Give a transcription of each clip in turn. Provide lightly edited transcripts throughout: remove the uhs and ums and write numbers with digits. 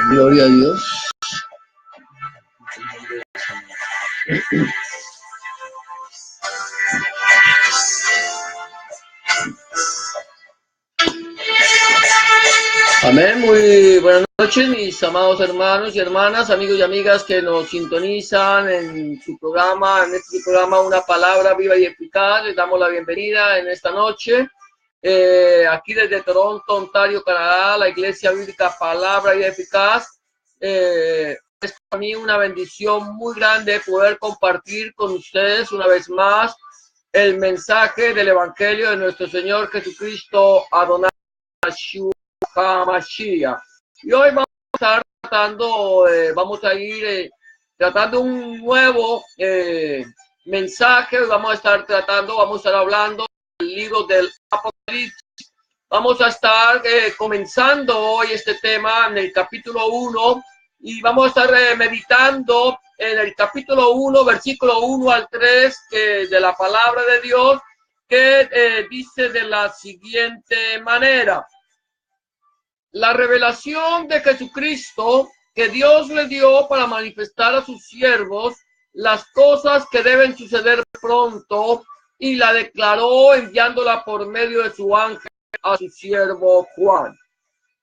Gloria a Dios. Amén. Muy buenas noches, mis amados hermanos y hermanas, amigos y amigas que nos sintonizan en su programa, en este programa Una Palabra Viva y Eficaz. Les damos la bienvenida en esta noche. Aquí desde Toronto, Ontario, Canadá, la Iglesia Bíblica Palabra y Eficaz. Es para mí una bendición muy grande poder compartir con ustedes una vez más el mensaje del Evangelio de nuestro Señor Jesucristo Adonai Yeshua HaMashiach. Y hoy vamos a estar tratando, vamos a ir tratando un nuevo mensaje. Vamos a estar hablando del libro del Apocalipsis. Vamos a estar comenzando hoy este tema en el capítulo 1 y vamos a estar meditando en el capítulo 1, versículo 1 al 3 de la palabra de Dios, que dice de la siguiente manera: la revelación de Jesucristo que Dios le dio para manifestar a sus siervos las cosas que deben suceder pronto, y la declaró enviándola por medio de su ángel a su siervo Juan,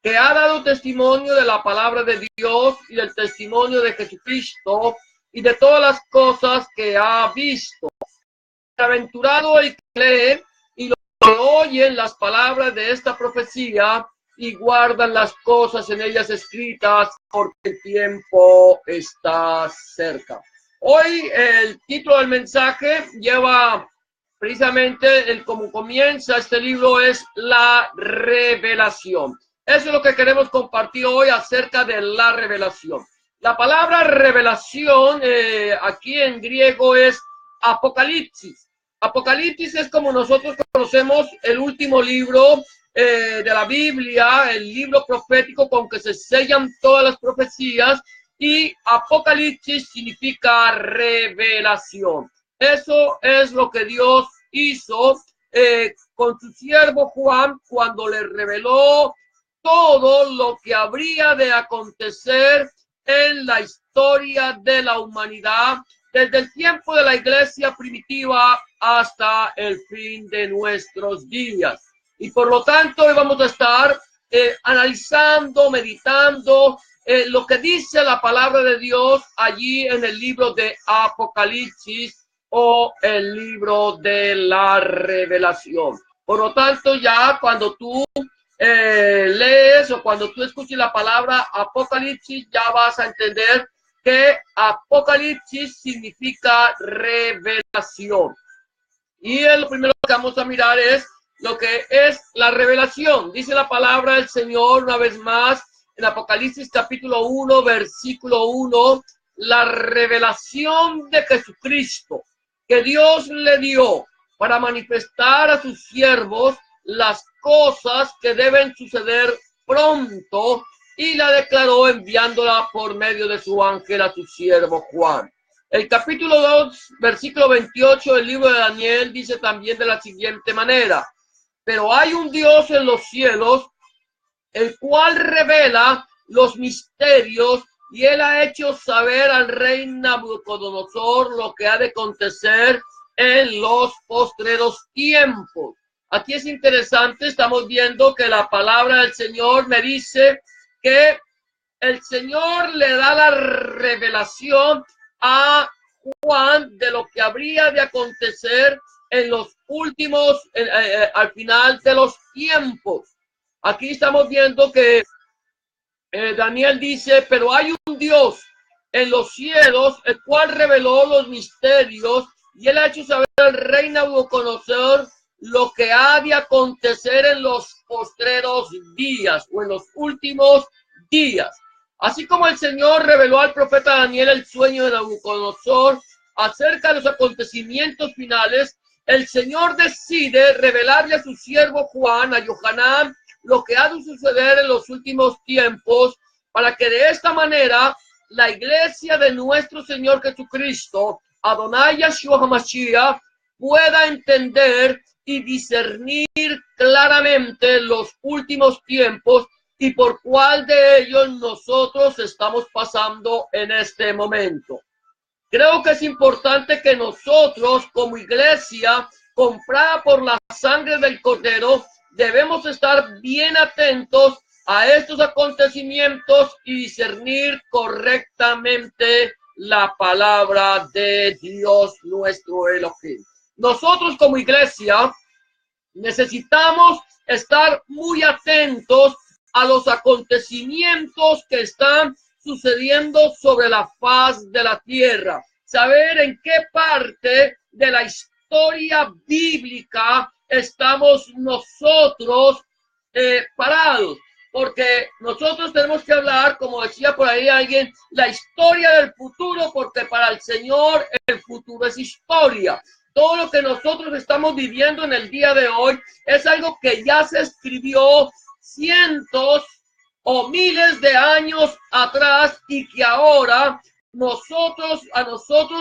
que ha dado testimonio de la palabra de Dios y del testimonio de Jesucristo y de todas las cosas que ha visto. Bienaventurado el que lee y lo que oyen las palabras de esta profecía y guardan las cosas en ellas escritas, porque el tiempo está cerca. Hoy el título del mensaje lleva precisamente como comienza este libro, es la revelación. Eso es lo que queremos compartir hoy acerca de la revelación. La palabra revelación aquí en griego es Apocalipsis. Apocalipsis es, como nosotros conocemos, el último libro de la Biblia, el libro profético con que se sellan todas las profecías, y Apocalipsis significa revelación. Eso es lo que Dios hizo con su siervo Juan cuando le reveló todo lo que habría de acontecer en la historia de la humanidad desde el tiempo de la iglesia primitiva hasta el fin de nuestros días. Y por lo tanto hoy vamos a estar analizando, meditando lo que dice la palabra de Dios allí en el libro de Apocalipsis, o el libro de la revelación. Por lo tanto, ya cuando tú lees o cuando tú escuches la palabra Apocalipsis, ya vas a entender que Apocalipsis significa revelación. Y lo primero que vamos a mirar es lo que es la revelación. Dice la palabra del Señor una vez más en Apocalipsis capítulo 1, versículo 1. la revelación de Jesucristo que Dios le dio para manifestar a sus siervos las cosas que deben suceder pronto, y la declaró enviándola por medio de su ángel a su siervo Juan. El capítulo 2, versículo 28 del libro de Daniel dice también de la siguiente manera: pero hay un Dios en los cielos, el cual revela los misterios, y él ha hecho saber al rey Nabucodonosor lo que ha de acontecer en los postreros tiempos. Aquí es interesante, estamos viendo que la palabra del Señor me dice que el Señor le da la revelación a Juan de lo que habría de acontecer en los últimos, al final de los tiempos. Aquí estamos viendo que Daniel dice, pero hay un Dios en los cielos, el cual reveló los misterios, y él ha hecho saber al rey Nabucodonosor lo que ha de acontecer en los postreros días, o en los últimos días. Así como el Señor reveló al profeta Daniel el sueño de Nabucodonosor acerca de los acontecimientos finales, el Señor decide revelarle a su siervo Juan, a Yohanan, lo que ha de suceder en los últimos tiempos, para que de esta manera la iglesia de nuestro Señor Jesucristo, Adonai Yeshua HaMashiach, pueda entender y discernir claramente los últimos tiempos y por cuál de ellos nosotros estamos pasando en este momento. Creo que es importante que nosotros, como iglesia comprada por la sangre del Cordero, debemos estar bien atentos a estos acontecimientos y discernir correctamente la palabra de Dios nuestro Elohim. Nosotros como iglesia necesitamos estar muy atentos a los acontecimientos que están sucediendo sobre la faz de la tierra. Saber en qué parte de la historia bíblica estamos nosotros parados. Porque nosotros tenemos que hablar, como decía por ahí alguien, la historia del futuro, porque para el Señor el futuro es historia. Todo lo que nosotros estamos viviendo en el día de hoy es algo que ya se escribió cientos o miles de años atrás y que ahora a nosotros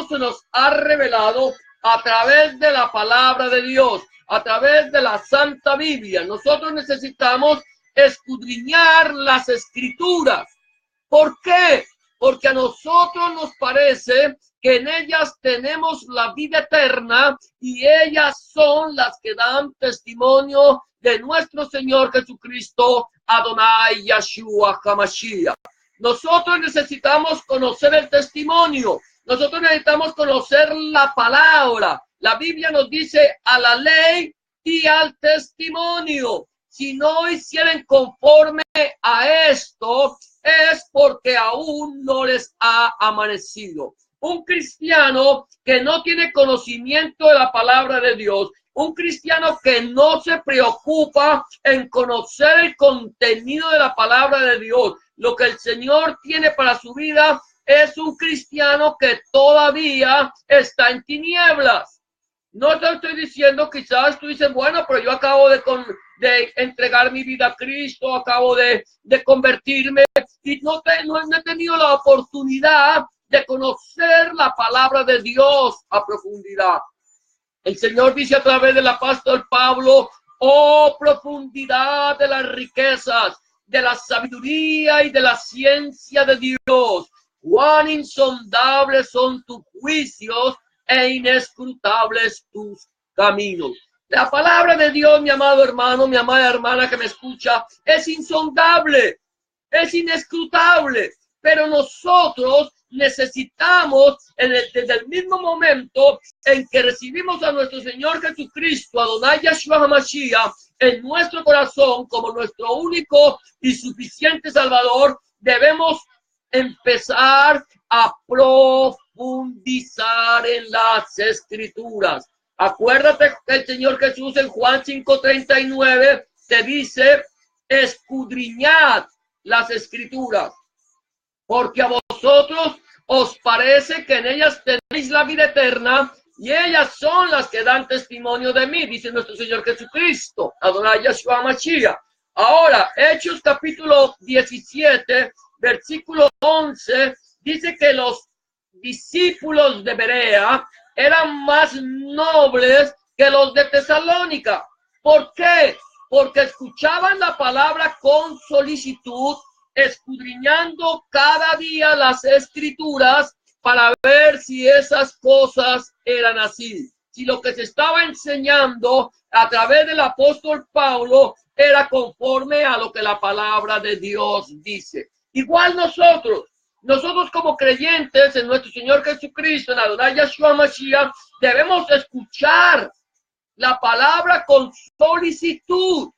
se nos ha revelado a través de la palabra de Dios, a través de la Santa Biblia. Nosotros necesitamos escudriñar las escrituras. ¿Por qué? Porque a nosotros nos parece que en ellas tenemos la vida eterna y ellas son las que dan testimonio de nuestro Señor Jesucristo, Adonai Yeshua HaMashiach. Nosotros necesitamos conocer el testimonio. Nosotros necesitamos conocer la palabra. La Biblia nos dice a la ley y al testimonio. Si no hicieren conforme a esto, es porque aún no les ha amanecido. Un cristiano que no tiene conocimiento de la palabra de Dios, un cristiano que no se preocupa en conocer el contenido de la palabra de Dios, lo que el Señor tiene para su vida, es un cristiano que todavía está en tinieblas. No te estoy diciendo, quizás tú dices, bueno, pero yo acabo de entregar mi vida a Cristo, acabo de convertirme y no he tenido la oportunidad de conocer la palabra de Dios a profundidad. El Señor dice a través del apóstol Pablo, oh profundidad de las riquezas, de la sabiduría y de la ciencia de Dios, cuán insondables son tus juicios e inescrutables tus caminos. La palabra de Dios, mi amado hermano, mi amada hermana que me escucha, es insondable, es inescrutable, pero nosotros necesitamos, desde el mismo momento en que recibimos a nuestro Señor Jesucristo, Adonai Yeshua HaMashiach, en nuestro corazón como nuestro único y suficiente Salvador, debemos empezar a profundizar en las Escrituras. Acuérdate que el Señor Jesús en Juan 5:39 te dice, escudriñad las Escrituras, porque a vosotros os parece que en ellas tenéis la vida eterna, y ellas son las que dan testimonio de mí, dice nuestro Señor Jesucristo, Adonai Yahshua Mashiach. Ahora, Hechos capítulo 17, versículo 11, dice que los discípulos de Berea eran más nobles que los de Tesalónica. ¿Por qué? Porque escuchaban la palabra con solicitud, escudriñando cada día las escrituras para ver si esas cosas eran así. Si lo que se estaba enseñando a través del apóstol Pablo era conforme a lo que la palabra de Dios dice. Igual nosotros como creyentes en nuestro Señor Jesucristo, en Adonai Yahshua Mashiach, debemos escuchar la palabra con solicitud,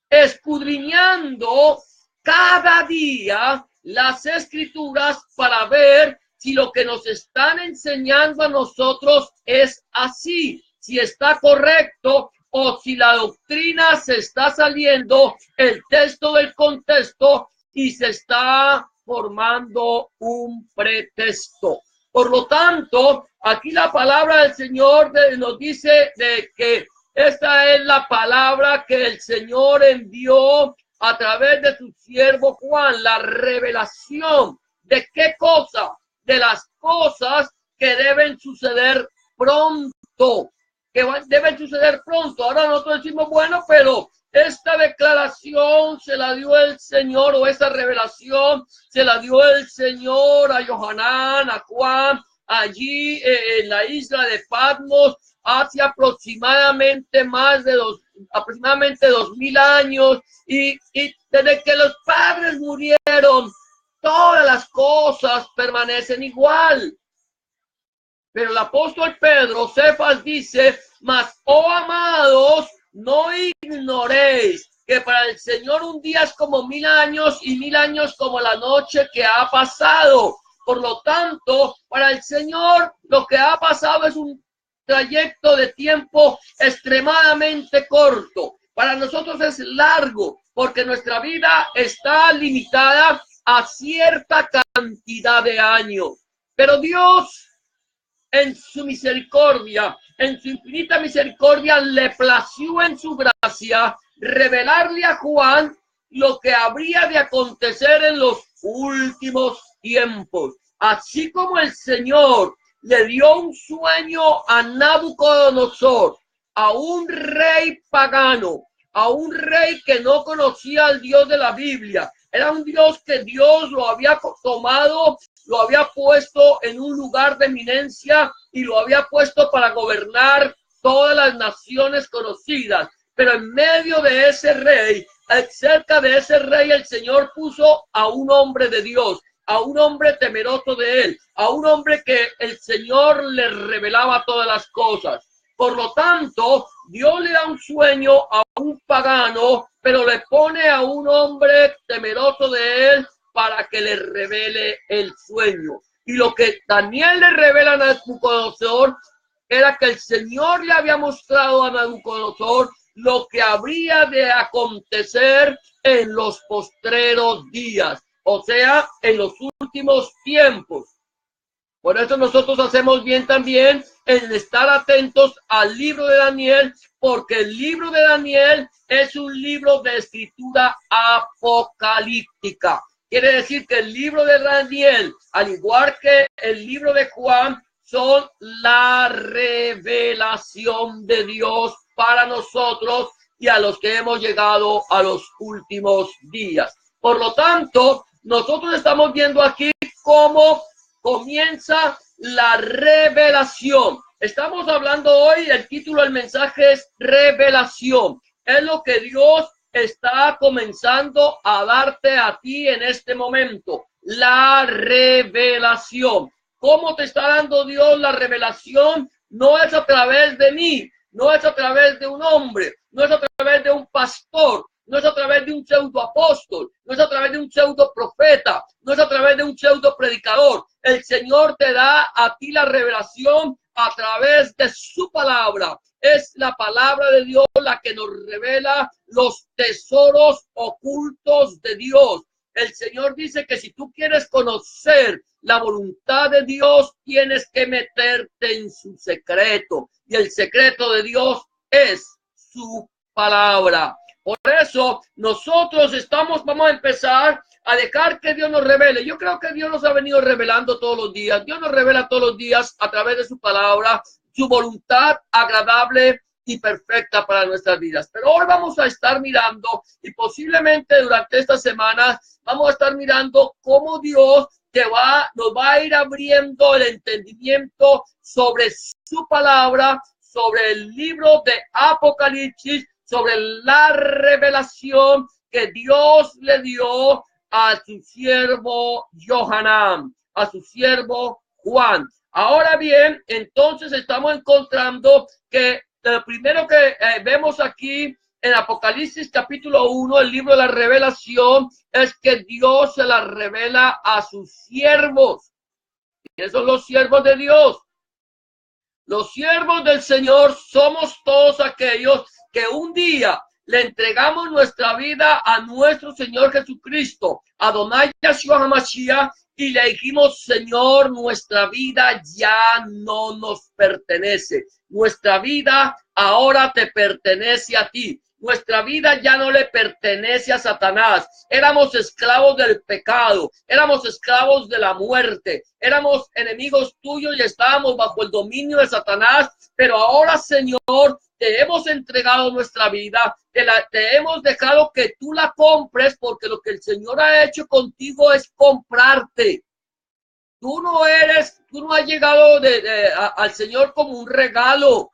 escudriñando cada día las escrituras para ver si lo que nos están enseñando a nosotros es así, si está correcto o si la doctrina se está saliendo el texto del contexto y se está formando un pretexto. Por lo tanto, aquí la palabra del Señor nos dice de que esta es la palabra que el Señor envió a través de su siervo Juan, la revelación de qué cosa, de las cosas que deben suceder pronto, deben suceder pronto. Ahora nosotros decimos, bueno, pero esta declaración se la dio el Señor, o esta revelación se la dio el Señor a Yohanan, a Juan, allí en la isla de Patmos, hace aproximadamente aproximadamente 2000 años, y desde que los padres murieron, todas las cosas permanecen igual. Pero el apóstol Pedro, Cefas, dice, mas, oh amados, no ignoréis que para el Señor un día es como 1000 años y 1000 años como la noche que ha pasado. Por lo tanto, para el Señor lo que ha pasado es un trayecto de tiempo extremadamente corto. Para nosotros es largo, porque nuestra vida está limitada a cierta cantidad de años. Pero Dios, en su misericordia, en su infinita misericordia, le plació en su gracia revelarle a Juan lo que habría de acontecer en los últimos tiempos. Así como el Señor le dio un sueño a Nabucodonosor, a un rey pagano, a un rey que no conocía al Dios de la Biblia. Era un Dios que Dios lo había tomado, lo había puesto en un lugar de eminencia y lo había puesto para gobernar todas las naciones conocidas. Pero en medio de ese rey, cerca de ese rey, el Señor puso a un hombre de Dios, a un hombre temeroso de él, a un hombre que el Señor le revelaba todas las cosas. Por lo tanto, Dios le da un sueño a un pagano, pero le pone a un hombre temeroso de él para que le revele el sueño. Y lo que Daniel le revela a Nabucodonosor era que el Señor le había mostrado a Nabucodonosor lo que habría de acontecer en los postreros días, o sea, en los últimos tiempos. Por eso nosotros hacemos bien también en estar atentos al libro de Daniel, porque el libro de Daniel es un libro de escritura apocalíptica. Quiere decir que el libro de Daniel, al igual que el libro de Juan, son la revelación de Dios para nosotros y a los que hemos llegado a los últimos días. Por lo tanto, nosotros estamos viendo aquí cómo comienza la revelación. Estamos hablando hoy, el título del mensaje es revelación. Es lo que Dios está comenzando a darte a ti en este momento. La revelación. ¿Cómo te está dando Dios la revelación? No es a través de mí, no es a través de un hombre, no es a través de un pastor, no es a través de un pseudo apóstol, no es a través de un pseudo profeta, no es a través de un pseudo predicador. El Señor te da a ti la revelación a través de su palabra. Es la palabra de Dios la que nos revela los tesoros ocultos de Dios. el Señor dice que si tú quieres conocer la voluntad de Dios, tienes que meterte en su secreto. Y el secreto de Dios es su palabra. Por eso nosotros vamos a empezar a dejar que Dios nos revele. Yo creo que Dios nos ha venido revelando todos los días. Dios nos revela todos los días a través de su palabra, su voluntad agradable y perfecta para nuestras vidas. Pero hoy vamos a estar mirando, y posiblemente durante esta semana vamos a estar mirando cómo Dios nos va a ir abriendo el entendimiento sobre su palabra, sobre el libro de Apocalipsis, sobre la revelación que Dios le dio a su siervo Johanán, a su siervo Juan. Ahora bien, entonces estamos encontrando que lo primero que vemos aquí en Apocalipsis capítulo 1, el libro de la revelación, es que Dios se la revela a sus siervos. Y esos son los siervos de Dios. Los siervos del Señor somos todos aquellos que un día le entregamos nuestra vida a nuestro Señor Jesucristo, Adonai Yeshua HaMashiach, y le dijimos: Señor, nuestra vida ya no nos pertenece. Nuestra vida ahora te pertenece a ti. Nuestra vida ya no le pertenece a Satanás. Éramos esclavos del pecado, éramos esclavos de la muerte, éramos enemigos tuyos y estábamos bajo el dominio de Satanás. Pero ahora, Señor, te hemos entregado nuestra vida, te hemos dejado que tú la compres, porque lo que el Señor ha hecho contigo es comprarte. Tú no has llegado al Señor como un regalo.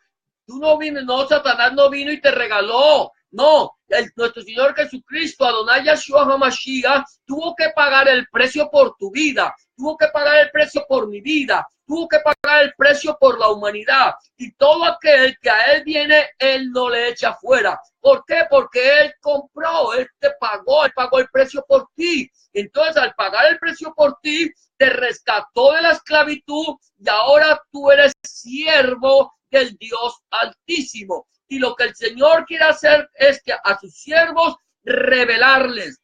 Satanás no vino y te regaló. No, nuestro Señor Jesucristo, Adonai Yeshua HaMashiach, tuvo que pagar el precio por tu vida, tuvo que pagar el precio por mi vida, tuvo que pagar el precio por la humanidad. Y todo aquel que a Él viene, Él no le echa fuera. ¿Por qué? Porque Él compró, Él pagó el precio por ti. Entonces, al pagar el precio por ti, te rescató de la esclavitud y ahora tú eres siervo del Dios Altísimo. Y lo que el Señor quiere hacer es que a sus siervos revelarles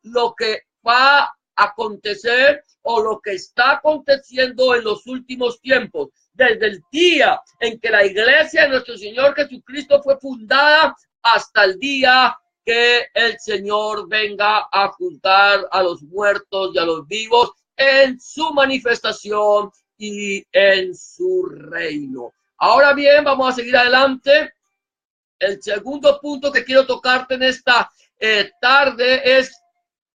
lo que va a acontecer o lo que está aconteciendo en los últimos tiempos. Desde el día en que la iglesia de nuestro Señor Jesucristo fue fundada hasta el día que el Señor venga a juzgar a los muertos y a los vivos en su manifestación y en su reino. Ahora bien, vamos a seguir adelante. El segundo punto que quiero tocarte en esta tarde es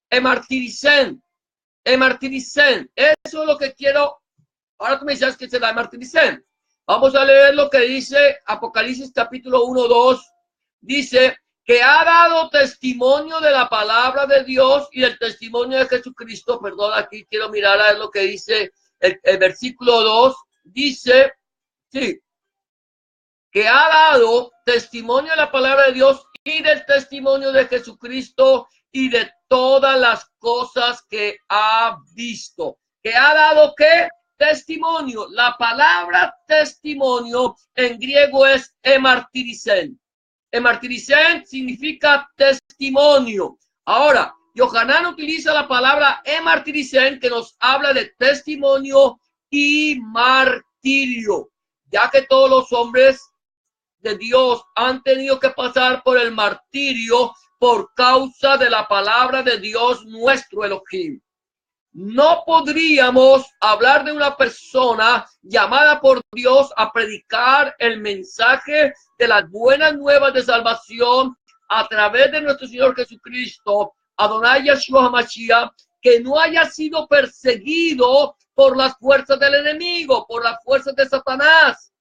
Emartiricén. Emartiricén. Eso es lo que quiero. Ahora tú me dices que será Emartiricén. Vamos a leer lo que dice Apocalipsis capítulo 1, 2. Dice que ha dado testimonio de la palabra de Dios y el testimonio de Jesucristo. Perdón, aquí quiero mirar a ver lo que dice el versículo 2. Dice, sí, que ha dado testimonio de la palabra de Dios y del testimonio de Jesucristo y de todas las cosas que ha visto. ¿Que ha dado qué? Testimonio. La palabra testimonio en griego es emartiricén. Emartiricén significa testimonio. Ahora, Johanán utiliza la palabra emartiricén, que nos habla de testimonio y martirio, ya que todos los hombres de Dios han tenido que pasar por el martirio por causa de la palabra de Dios nuestro Elohim. No podríamos hablar de una persona llamada por Dios a predicar el mensaje de las buenas nuevas de salvación a través de nuestro Señor Jesucristo, Adonai Yeshua HaMashiach, que no haya sido perseguido por las fuerzas del enemigo, por las fuerzas de Satanás.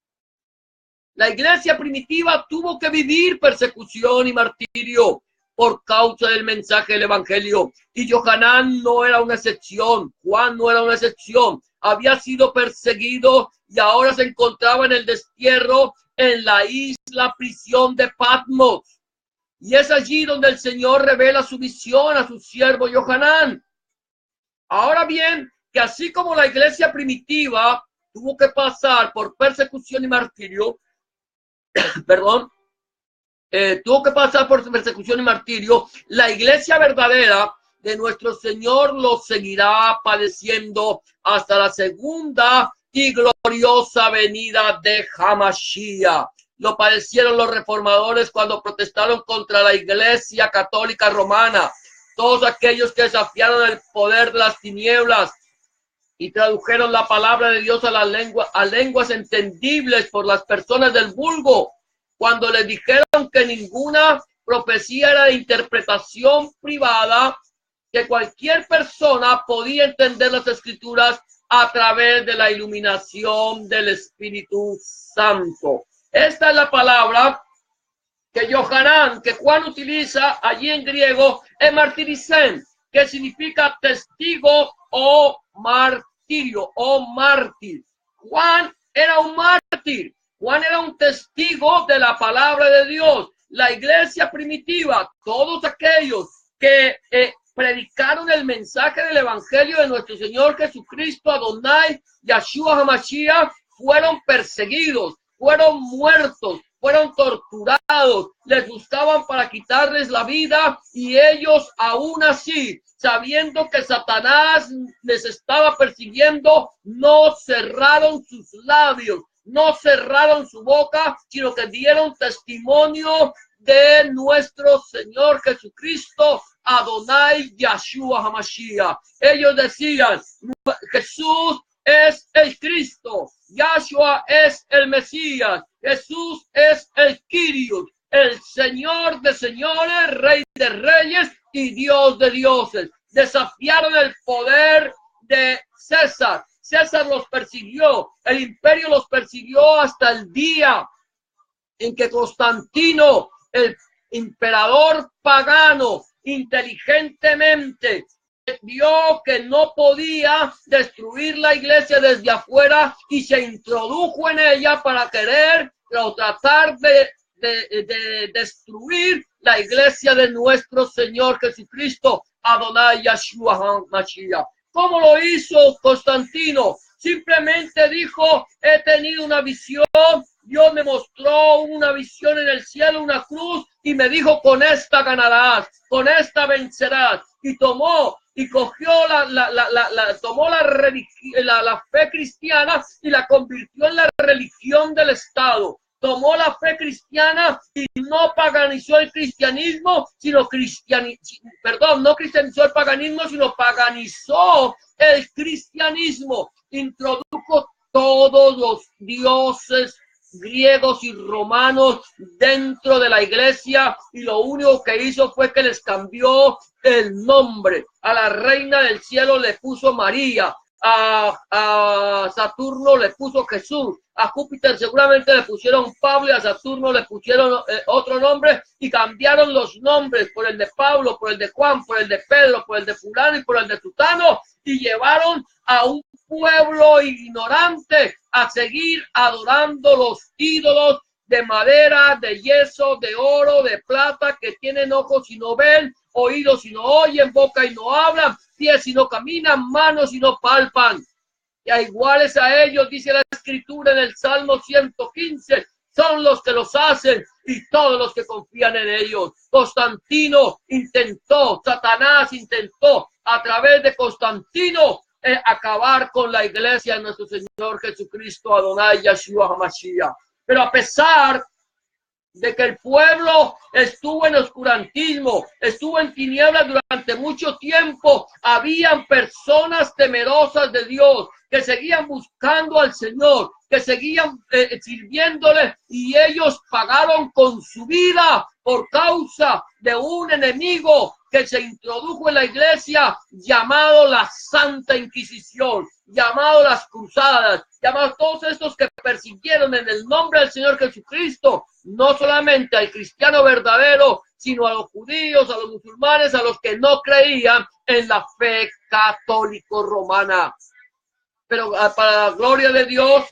La iglesia primitiva tuvo que vivir persecución y martirio por causa del mensaje del evangelio. Y Johanán no era una excepción, Juan no era una excepción. Había sido perseguido y ahora se encontraba en el destierro en la isla prisión de Patmos. Y es allí donde el Señor revela su visión a su siervo Johanán. Ahora bien, que así como la iglesia primitiva tuvo que pasar por persecución y martirio, perdón, tuvo que pasar por persecución y martirio, la iglesia verdadera de nuestro Señor lo seguirá padeciendo hasta la segunda y gloriosa venida de Hamashiach. Lo padecieron los reformadores cuando protestaron contra la iglesia católica romana. Todos aquellos que desafiaron el poder de las tinieblas y tradujeron la palabra de Dios a lenguas entendibles por las personas del vulgo, cuando les dijeron que ninguna profecía era de interpretación privada, que cualquier persona podía entender las escrituras a través de la iluminación del Espíritu Santo. Esta es la palabra que Yohanan, que Juan utiliza allí en griego, martiricén, que significa testigo o martirio o mártir. Juan era un mártir. Juan era un testigo de la palabra de Dios. La iglesia primitiva, todos aquellos que predicaron el mensaje del evangelio de nuestro Señor Jesucristo, Adonai, Yahshua HaMashiach, fueron perseguidos, fueron muertos, fueron torturados, les buscaban para quitarles la vida y ellos aún así, sabiendo que Satanás les estaba persiguiendo, no cerraron sus labios, no cerraron su boca, sino que dieron testimonio de nuestro Señor Jesucristo, Adonai Yahshua HaMashiach. Ellos decían, Jesús es el Cristo, Yahshua es el Mesías, Jesús es el Kyrios, el Señor de señores, Rey de reyes y Dios de dioses. Desafiaron el poder de César. César los persiguió, el imperio los persiguió hasta el día en que Constantino, el emperador pagano, inteligentemente vio que no podía destruir la iglesia desde afuera y se introdujo en ella para querer o tratar de destruir la iglesia de nuestro Señor Jesucristo, Adonai Yahshua HaMashiach. ¿Cómo lo hizo Constantino? Simplemente dijo, he tenido una visión, Dios me mostró una visión en el cielo, una cruz, y me dijo, con esta ganarás, con esta vencerás. Y tomó y cogió tomó la fe cristiana y la convirtió en la religión del Estado. Tomó la fe cristiana y no paganizó el cristianismo, no cristianizó el paganismo, sino paganizó el cristianismo. Introdujo todos los dioses griegos y romanos dentro de la iglesia y lo único que hizo fue que les cambió el nombre. A la reina del cielo le puso María, a Saturno le puso Jesús, a Júpiter seguramente le pusieron Pablo y a Saturno le pusieron otro nombre y cambiaron los nombres por el de Pablo, por el de Juan, por el de Pedro, por el de fulano y por el de Sutano y llevaron a un pueblo ignorante a seguir adorando los ídolos de madera, de yeso, de oro, de plata, que tienen ojos y no ven, oídos y no oyen, boca y no hablan, pies y no caminan, manos y no palpan. Y a iguales a ellos, dice la Escritura en el Salmo 115, son los que los hacen y todos los que confían en ellos. Constantino intentó, Satanás intentó a través de Constantino acabar con la iglesia de nuestro Señor Jesucristo, Adonai Yahshua HaMashiach. Pero a pesar de que el pueblo estuvo en oscurantismo, estuvo en tinieblas durante mucho tiempo, habían personas temerosas de Dios que seguían buscando al Señor, que seguían sirviéndole y ellos pagaron con su vida por causa de un enemigo que se introdujo en la iglesia llamado la Santa Inquisición, llamado las Cruzadas, llamado todos estos que persiguieron en el nombre del Señor Jesucristo, no solamente al cristiano verdadero, sino a los judíos, a los musulmanes, a los que no creían en la fe católico-romana. Pero para la gloria de Dios,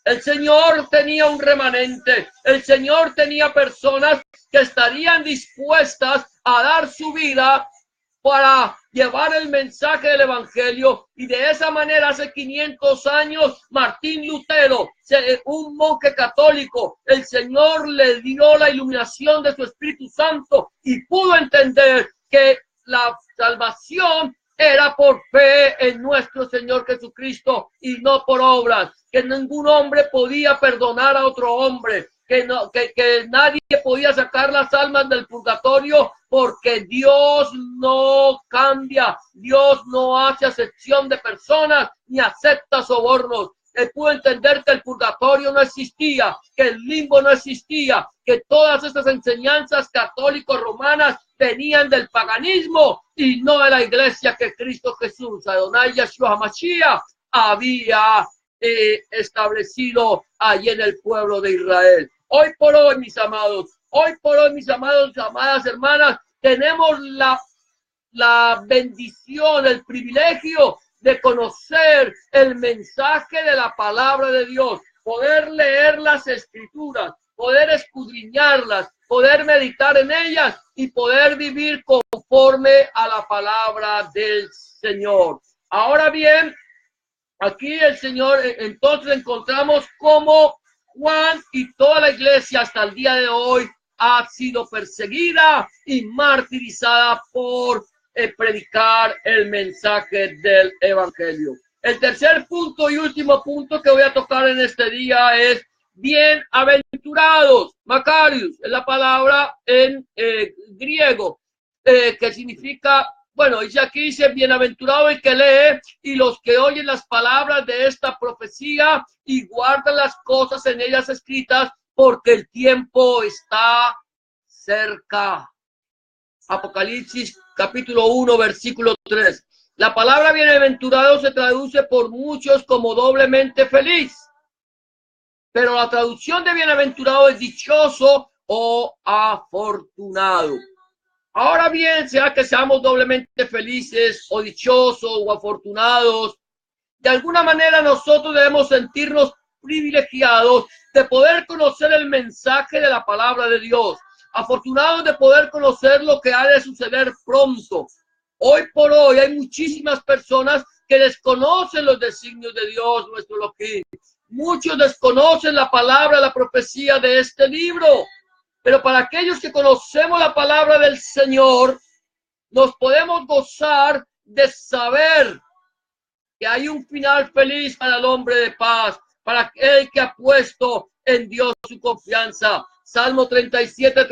el Señor tenía un remanente, el Señor tenía personas que estarían dispuestas a dar su vida para llevar el mensaje del evangelio, y de esa manera hace 500 años Martín Lutero, un monje católico, el Señor le dio la iluminación de su Espíritu Santo y pudo entender que la salvación era por fe en nuestro Señor Jesucristo y no por obras, que ningún hombre podía perdonar a otro hombre, que nadie podía sacar las almas del purgatorio, porque Dios no cambia, Dios no hace acepción de personas ni acepta sobornos. Él pudo entender que el purgatorio no existía, que el limbo no existía, que todas estas enseñanzas católicos romanas venían del paganismo y no de la iglesia que Cristo Jesús, Adonai Yeshua HaMashiach, había establecido allí en el pueblo de Israel. Hoy por hoy, mis amados, amadas hermanas, tenemos la bendición, el privilegio de conocer el mensaje de la palabra de Dios, poder leer las escrituras, poder escudriñarlas, poder meditar en ellas y poder vivir conforme a la palabra del Señor. Ahora bien, aquí el Señor, entonces encontramos cómo Juan y toda la iglesia hasta el día de hoy ha sido perseguida y martirizada por predicar el mensaje del evangelio. El tercer punto y último punto que voy a tocar en este día es bienaventurados. Macarius es la palabra en griego que significa, bueno, dice aquí, dice bienaventurado el que lee y los que oyen las palabras de esta profecía y guardan las cosas en ellas escritas, porque el tiempo está cerca. Apocalipsis capítulo 1, versículo 3. La palabra bienaventurado se traduce por muchos como doblemente feliz, pero la traducción de bienaventurado es dichoso o afortunado. Ahora bien, sea que seamos doblemente felices o dichosos o afortunados, de alguna manera nosotros debemos sentirnos privilegiados de poder conocer el mensaje de la palabra de Dios, afortunados de poder conocer lo que ha de suceder pronto. Hoy por hoy hay muchísimas personas que desconocen los designios de Dios, nuestro Elohim. Muchos desconocen la palabra, la profecía de este libro. Pero para aquellos que conocemos la palabra del Señor, nos podemos gozar de saber que hay un final feliz para el hombre de paz, para aquel que ha puesto en Dios su confianza. Salmo 37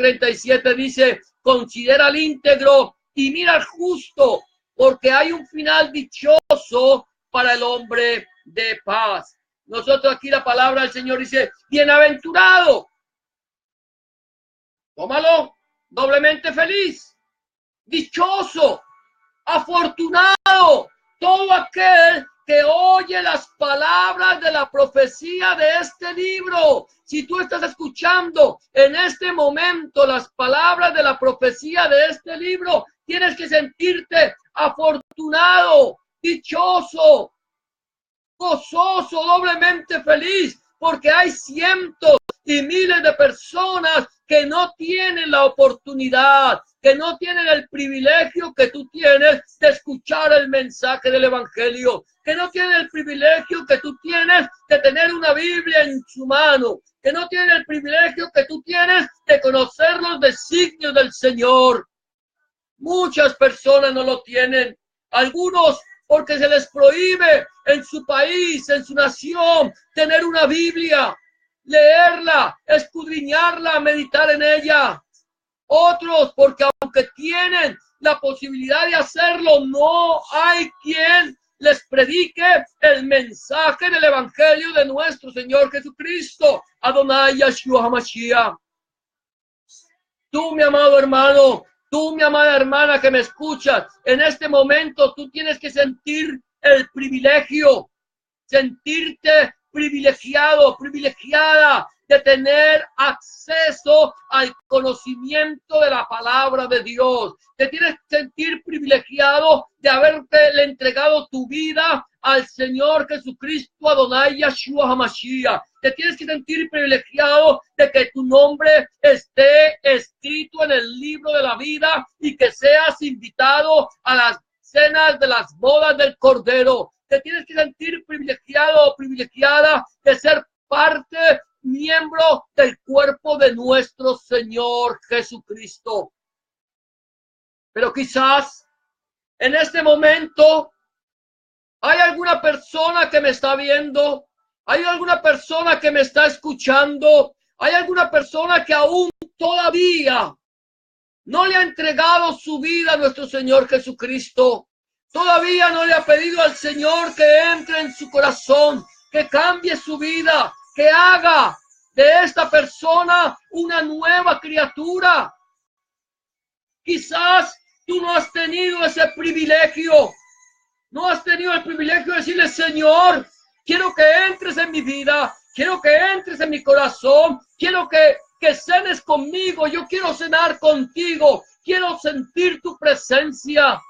dice, considera al íntegro y mira al justo, porque hay un final dichoso para el hombre de paz. Nosotros aquí la palabra del Señor dice, bienaventurado. Tómalo, doblemente feliz, dichoso, afortunado, todo aquel que oye las palabras de la profecía de este libro. Si tú estás escuchando en este momento las palabras de la profecía de este libro, tienes que sentirte afortunado, dichoso, gozoso, doblemente feliz, porque hay cientos y miles de personas que no tienen la oportunidad, que no tienen el privilegio que tú tienes de escuchar el mensaje del evangelio, que no tienen el privilegio que tú tienes de tener una Biblia en su mano, que no tienen el privilegio que tú tienes de conocer los designios del Señor. Muchas personas no lo tienen, algunos porque se les prohíbe en su país, en su nación, tener una Biblia, leerla, escudriñarla, meditar en ella. Otros porque aunque tienen la posibilidad de hacerlo, no hay quien les predique el mensaje del evangelio de nuestro Señor Jesucristo, Adonai Yeshua HaMashiach. Tú, mi amado hermano, tú, mi amada hermana que me escuchas, en este momento tú tienes que sentir el privilegio, sentirte privilegiado, privilegiada de tener acceso al conocimiento de la palabra de Dios. Te tienes que sentir privilegiado de haberte entregado tu vida al Señor Jesucristo, Adonai Yeshua HaMashiach. Te tienes que sentir privilegiado de que tu nombre esté escrito en el libro de la vida y que seas invitado a las cenas de las bodas del Cordero. Te tienes que sentir privilegiado o privilegiada de ser parte, miembro del cuerpo de nuestro Señor Jesucristo. Pero quizás en este momento hay alguna persona que me está viendo, hay alguna persona que me está escuchando, hay alguna persona que aún todavía no le ha entregado su vida a nuestro Señor Jesucristo. Todavía no le ha pedido al Señor que entre en su corazón, que cambie su vida, que haga de esta persona una nueva criatura. Quizás tú no has tenido ese privilegio. No has tenido el privilegio de decirle, Señor, quiero que entres en mi vida, quiero que entres en mi corazón, quiero que cenes conmigo, yo quiero cenar contigo, quiero sentir tu presencia.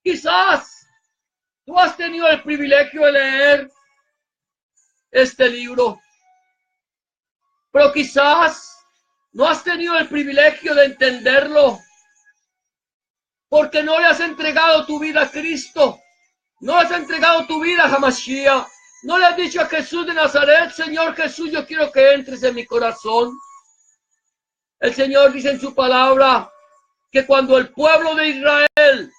Quizás tú has tenido el privilegio de leer este libro, pero quizás no has tenido el privilegio de entenderlo, porque no le has entregado tu vida a Cristo, no le has entregado tu vida a Hamashiach, no le has dicho a Jesús de Nazaret, Señor Jesús, yo quiero que entres en mi corazón. El Señor dice en su palabra que cuando el pueblo de Israel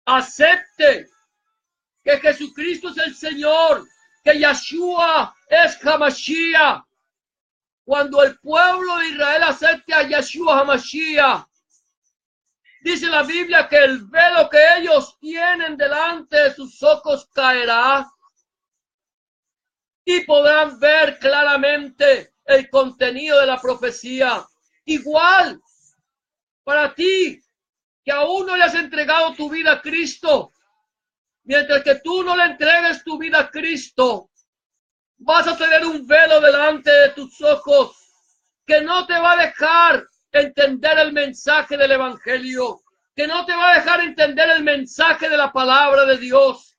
acepte que Jesucristo es el Señor, que Yeshua es Hamashiach, cuando el pueblo de Israel acepte a Yeshua Hamashiach, dice la Biblia que el velo que ellos tienen delante de sus ojos caerá y podrán ver claramente el contenido de la profecía. Igual para ti, que aún no le has entregado tu vida a Cristo, mientras que tú no le entregues tu vida a Cristo, vas a tener un velo delante de tus ojos que no te va a dejar entender el mensaje del Evangelio, que no te va a dejar entender el mensaje de la palabra de Dios.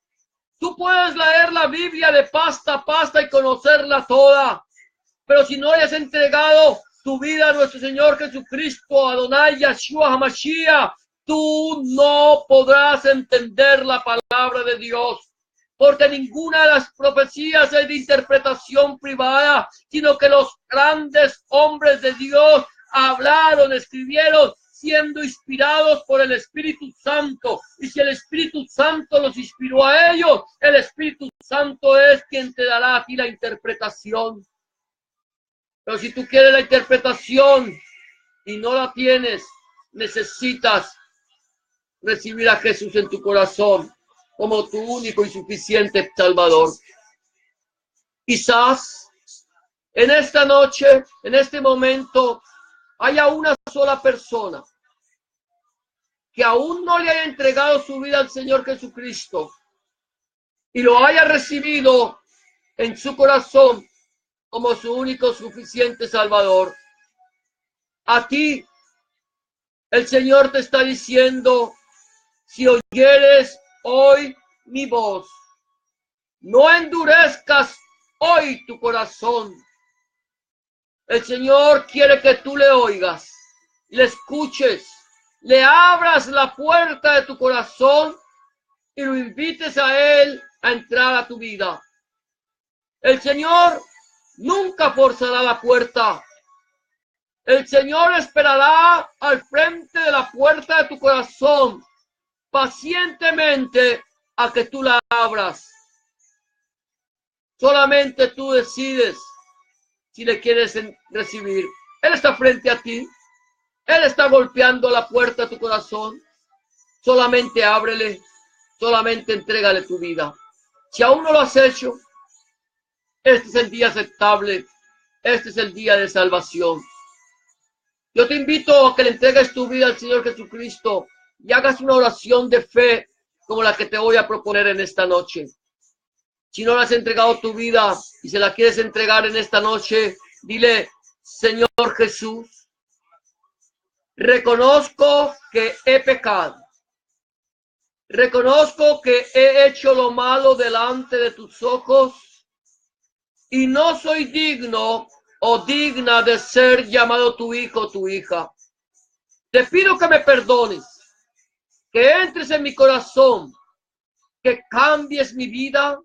Tú puedes leer la Biblia de pasta a pasta y conocerla toda, pero si no le has entregado tu vida a nuestro Señor Jesucristo, Adonai Yeshua HaMashiach, tú no podrás entender la palabra de Dios, porque ninguna de las profecías es de interpretación privada, sino que los grandes hombres de Dios hablaron, escribieron, siendo inspirados por el Espíritu Santo. Y si el Espíritu Santo los inspiró a ellos, el Espíritu Santo es quien te dará a ti la interpretación. Pero si tú quieres la interpretación y no la tienes, necesitas recibir a Jesús en tu corazón como tu único y suficiente Salvador. Quizás en esta noche, en este momento, haya una sola persona que aún no le haya entregado su vida al Señor Jesucristo y lo haya recibido en su corazón como su único suficiente Salvador. A ti, el Señor te está diciendo, si oyeres hoy mi voz, no endurezcas hoy tu corazón. El Señor quiere que tú le oigas, le escuches, le abras la puerta de tu corazón y lo invites a Él a entrar a tu vida. El Señor nunca forzará la puerta. El Señor esperará al frente de la puerta de tu corazón pacientemente a que tú la abras. Solamente tú decides si le quieres recibir. Él está frente a ti. Él está golpeando la puerta de tu corazón. Solamente ábrele. Solamente entrégale tu vida. Si aún no lo has hecho, este es el día aceptable. Este es el día de salvación. Yo te invito a que le entregues tu vida al Señor Jesucristo y hagas una oración de fe como la que te voy a proponer en esta noche. Si no le has entregado tu vida y se la quieres entregar en esta noche, dile: Señor Jesús, reconozco que he pecado. Reconozco que he hecho lo malo delante de tus ojos y no soy digno o digna de ser llamado tu hijo o tu hija. Te pido que me perdones, que entres en mi corazón, que cambies mi vida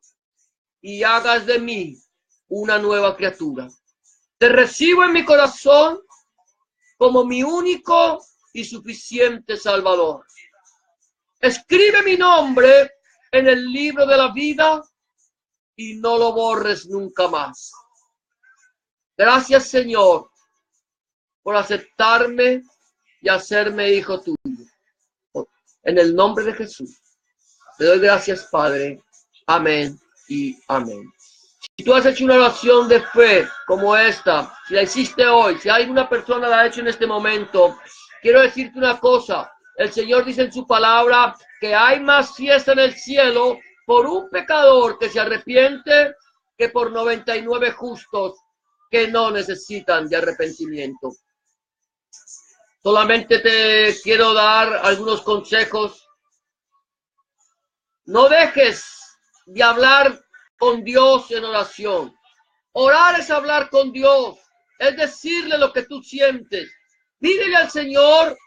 y hagas de mí una nueva criatura. Te recibo en mi corazón como mi único y suficiente Salvador. Escribe mi nombre en el libro de la vida y no lo borres nunca más. Gracias, Señor, por aceptarme y hacerme hijo tuyo. En el nombre de Jesús, te doy gracias, Padre. Amén y amén. Si tú has hecho una oración de fe como esta, si la hiciste hoy, si hay una persona la ha hecho en este momento, quiero decirte una cosa. El Señor dice en su palabra que hay más fiesta en el cielo por un pecador que se arrepiente que por 99 justos que no necesitan de arrepentimiento. Solamente te quiero dar algunos consejos. No dejes de hablar con Dios en oración. Orar es hablar con Dios, es decirle lo que tú sientes. Pídele al Señor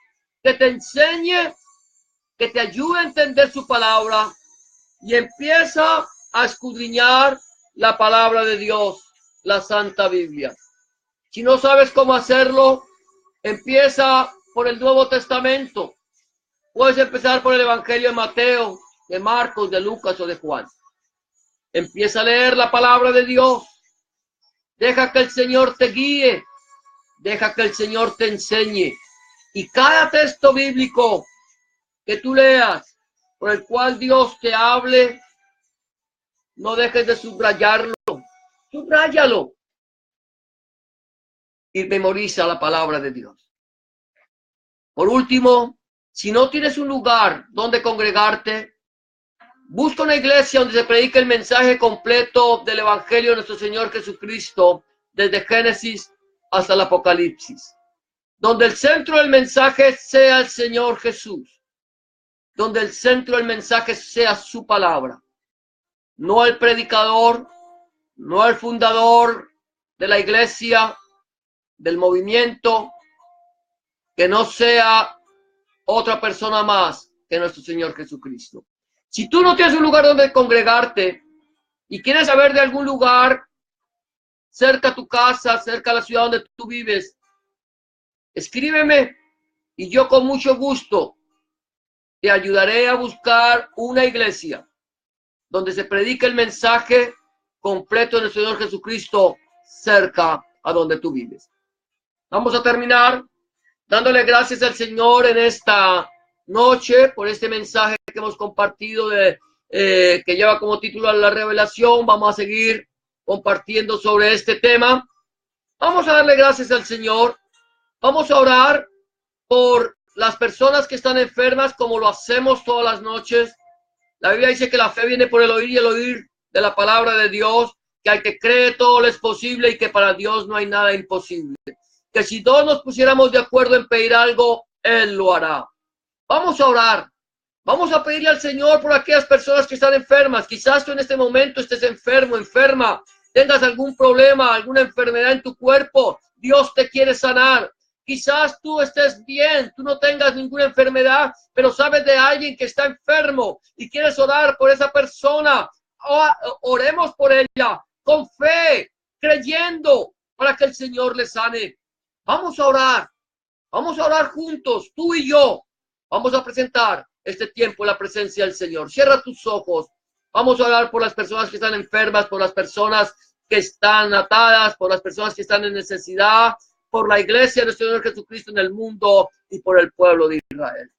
que te enseñe, que te ayude a entender su palabra y empieza a escudriñar la palabra de Dios, la Santa Biblia. Si no sabes cómo hacerlo, empieza por el Nuevo Testamento. Puedes empezar por el Evangelio de Mateo, de Marcos, de Lucas o de Juan. Empieza a leer la palabra de Dios. Deja que el Señor te guíe. Deja que el Señor te enseñe. Y cada texto bíblico que tú leas, por el cual Dios te hable, no dejes de subrayarlo. Subráyalo. Y memoriza la palabra de Dios. Por último, si no tienes un lugar donde congregarte, busca una iglesia donde se predique el mensaje completo del Evangelio de nuestro Señor Jesucristo, desde Génesis hasta el Apocalipsis. Donde el centro del mensaje sea el Señor Jesús. Donde el centro del mensaje sea su palabra. No el predicador, no el fundador de la iglesia, del movimiento, que no sea otra persona más que nuestro Señor Jesucristo. Si tú no tienes un lugar donde congregarte y quieres saber de algún lugar cerca a tu casa, cerca a la ciudad donde tú vives, escríbeme y yo con mucho gusto te ayudaré a buscar una iglesia donde se predique el mensaje completo de nuestro Señor Jesucristo cerca a donde tú vives. Vamos a terminar dándole gracias al Señor en esta noche por este mensaje que hemos compartido que lleva como título la revelación. Vamos a seguir compartiendo sobre este tema. Vamos a darle gracias al Señor. Vamos a orar por las personas que están enfermas, como lo hacemos todas las noches. La Biblia dice que la fe viene por el oír y el oír de la palabra de Dios, que al que cree todo le es posible y que para Dios no hay nada imposible. Que si todos nos pusiéramos de acuerdo en pedir algo, Él lo hará. Vamos a orar. Vamos a pedirle al Señor por aquellas personas que están enfermas. Quizás tú en este momento estés enfermo, enferma, tengas algún problema, alguna enfermedad en tu cuerpo. Dios te quiere sanar. Quizás tú estés bien, tú no tengas ninguna enfermedad, pero sabes de alguien que está enfermo y quieres orar por esa persona. Oremos por ella con fe, creyendo para que el Señor le sane. Vamos a orar juntos, tú y yo. Vamos a presentar este tiempo en la presencia del Señor. Cierra tus ojos. Vamos a orar por las personas que están enfermas, por las personas que están atadas, por las personas que están en necesidad, por la iglesia de nuestro Señor Jesucristo en el mundo y por el pueblo de Israel.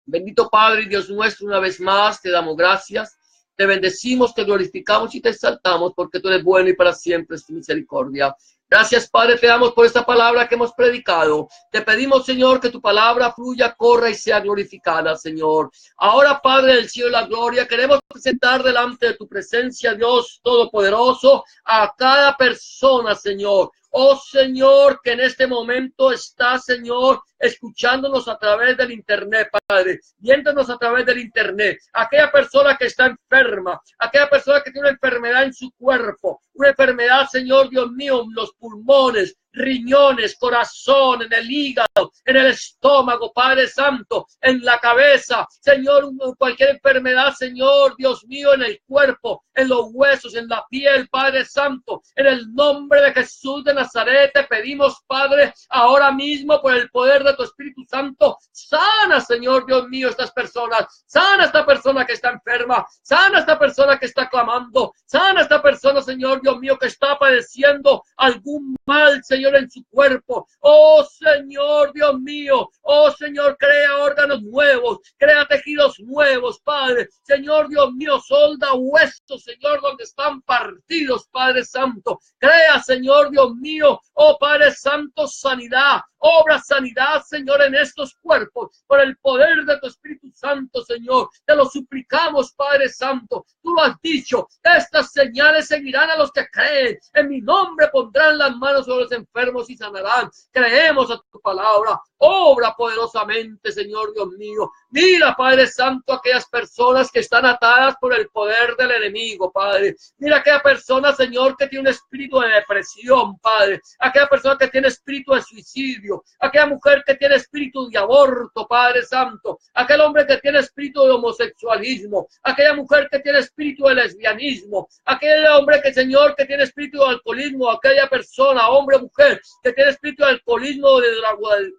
Bendito Padre y Dios nuestro, una vez más te damos gracias. Te bendecimos, te glorificamos y te exaltamos porque tú eres bueno y para siempre es tu misericordia. Gracias, Padre, te damos por esta palabra que hemos predicado. Te pedimos, Señor, que tu palabra fluya, corra y sea glorificada, Señor. Ahora, Padre del cielo y la gloria, queremos presentar delante de tu presencia, Dios Todopoderoso, a cada persona, Señor. Oh Señor, que en este momento está, Señor, escuchándonos a través del internet, Padre, viéndonos a través del internet. Aquella persona que está enferma, aquella persona que tiene una enfermedad en su cuerpo, una enfermedad, Señor Dios mío, en los pulmones, riñones, corazón, en el hígado, en el estómago, Padre Santo, en la cabeza, Señor, cualquier enfermedad, Señor, Dios mío, en el cuerpo, en los huesos, en la piel, Padre Santo, en el nombre de Jesús de Nazaret, te pedimos, Padre, ahora mismo, por el poder de tu Espíritu Santo, sana, Señor, Dios mío, estas personas, sana esta persona que está enferma, sana esta persona que está clamando, sana esta persona, Señor, Dios mío, que está padeciendo algún mal, Señor, en su cuerpo. Oh Señor, Dios mío, oh Señor, crea órganos nuevos, crea tejidos nuevos, Padre. Señor, Dios mío, solda huesos, Señor, donde están partidos, Padre Santo. Crea, Señor, Dios mío, oh Padre Santo, sanidad. Obra sanidad, Señor, en estos cuerpos, por el poder de tu Espíritu Santo, Señor. Te lo suplicamos, Padre Santo. Tú lo has dicho, estas señales seguirán a los que creen. En mi nombre pondrán las manos sobre los enfermos y sanarán. Creemos a tu palabra. Obra poderosamente, Señor Dios mío. Mira, Padre Santo, aquellas personas que están atadas por el poder del enemigo, Padre. Mira aquella persona, Señor, que tiene un espíritu de depresión, Padre. Aquella persona que tiene espíritu de suicidio. Aquella mujer que tiene espíritu de aborto, Padre Santo. Aquel hombre que tiene espíritu de homosexualismo. Aquella mujer que tiene espíritu de lesbianismo. Aquel hombre que, Señor, que tiene espíritu de alcoholismo. Aquella persona, hombre o mujer, que tiene espíritu de alcoholismo o de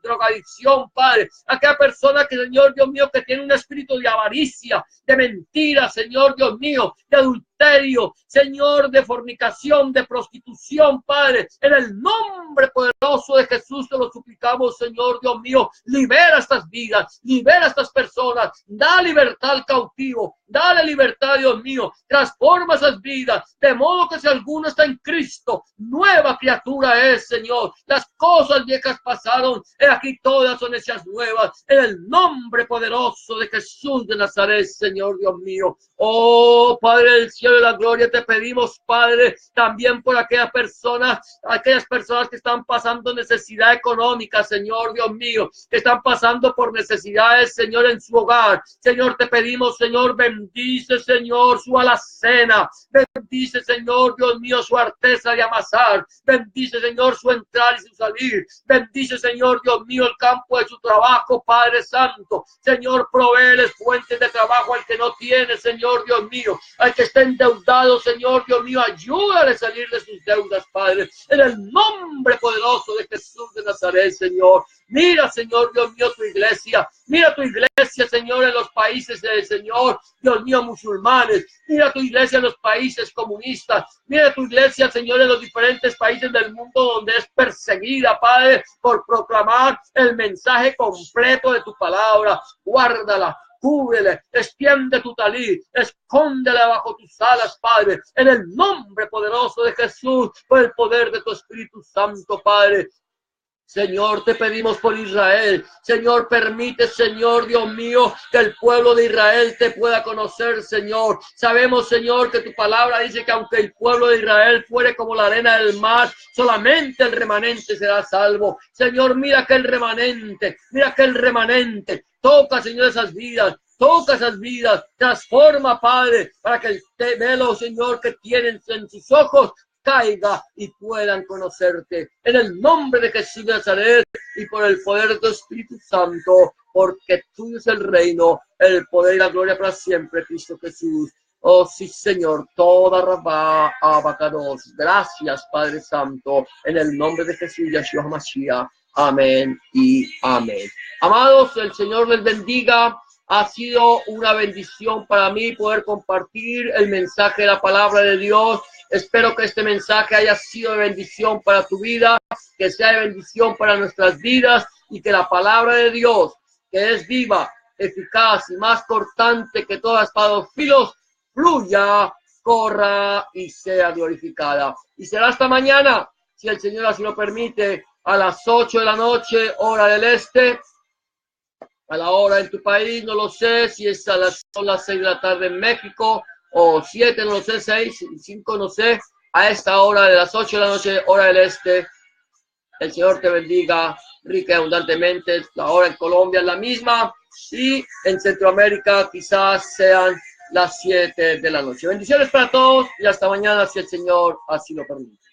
drogadicción, Padre. Aquella persona que, Señor Dios mío, que tiene un espíritu de avaricia, de mentira, Señor Dios mío, de adulterio, Señor, de fornicación, de prostitución, Padre. En el nombre poderoso de Jesús te lo suplicamos, Señor Dios mío. Libera estas vidas, libera estas personas, da libertad al cautivo, dale libertad, Dios mío. Transforma esas vidas, de modo que si alguno está en Cristo, nueva criatura es, Señor. Las cosas viejas pasaron, y aquí todas son hechas nuevas. En el nombre poderoso de Jesús de Nazaret, Señor Dios mío. Oh, Padre del cielo y la gloria, te pedimos, Padre, también por aquellas personas que están pasando necesidad económica, Señor Dios mío, que están pasando por necesidades, Señor, en su hogar. Señor, te pedimos, Señor, bendice, Señor, su alacena. Bendice, Señor, Dios mío, su artesa de amasar. Bendice, Señor, su entrar y su salir. Bendice, Señor, Dios mío, el campo de su trabajo, Padre Santo. Señor, provéeles fuentes de trabajo al que no tiene, Señor, Dios mío. Al que esté endeudado, Señor, Dios mío, ayúdale a salir de sus deudas, Padre. En el nombre poderoso de Jesús de Nazaret, Señor. Mira, Señor, Dios mío, tu iglesia. Mira tu iglesia, Señor, en los países del Señor, Dios mío, musulmanes. Mira tu iglesia en los países comunistas. Mira tu iglesia, Señor, en los diferentes países del mundo donde es perseguida, Padre, por proclamar el mensaje completo de tu palabra. Guárdala. Cúbrele, extiende tu talí, escóndela bajo tus alas, Padre, en el nombre poderoso de Jesús, por el poder de tu Espíritu Santo, Padre. Señor, te pedimos por Israel. Señor, permite, Señor, Dios mío, que el pueblo de Israel te pueda conocer, Señor. Sabemos, Señor, que tu palabra dice que aunque el pueblo de Israel fuere como la arena del mar, solamente el remanente será salvo. Señor, mira que el remanente, toca, Señor, esas vidas. Toca esas vidas, transforma, Padre, para que el velo, Señor, que tienen en sus ojos caiga y puedan conocerte. En el nombre de Jesús de Nazaret y por el poder de tu Espíritu Santo, porque tuyo es el reino, el poder y la gloria para siempre, Cristo Jesús. Oh, sí, Señor, toda Rabá, Abacados. Gracias, Padre Santo, en el nombre de Jesús, Yeshua Mashiach. Amén y amén. Amados, el Señor les bendiga. Ha sido una bendición para mí poder compartir el mensaje de la palabra de Dios. Espero que este mensaje haya sido de bendición para tu vida, que sea de bendición para nuestras vidas y que la palabra de Dios, que es viva, eficaz y más cortante que toda espada de dos filos, fluya, corra y sea glorificada. Y será hasta mañana, si el Señor así lo permite, a las 8 de la noche, hora del este, a la hora en tu país, no lo sé, si es son las 6 de la tarde en México, o 7, no lo sé, 6, 5, no sé, a esta hora de las 8 de la noche, hora del este. El Señor te bendiga rica y abundantemente. La hora en Colombia es la misma y en Centroamérica quizás sean las 7 de la noche. Bendiciones para todos y hasta mañana si el Señor así lo permite.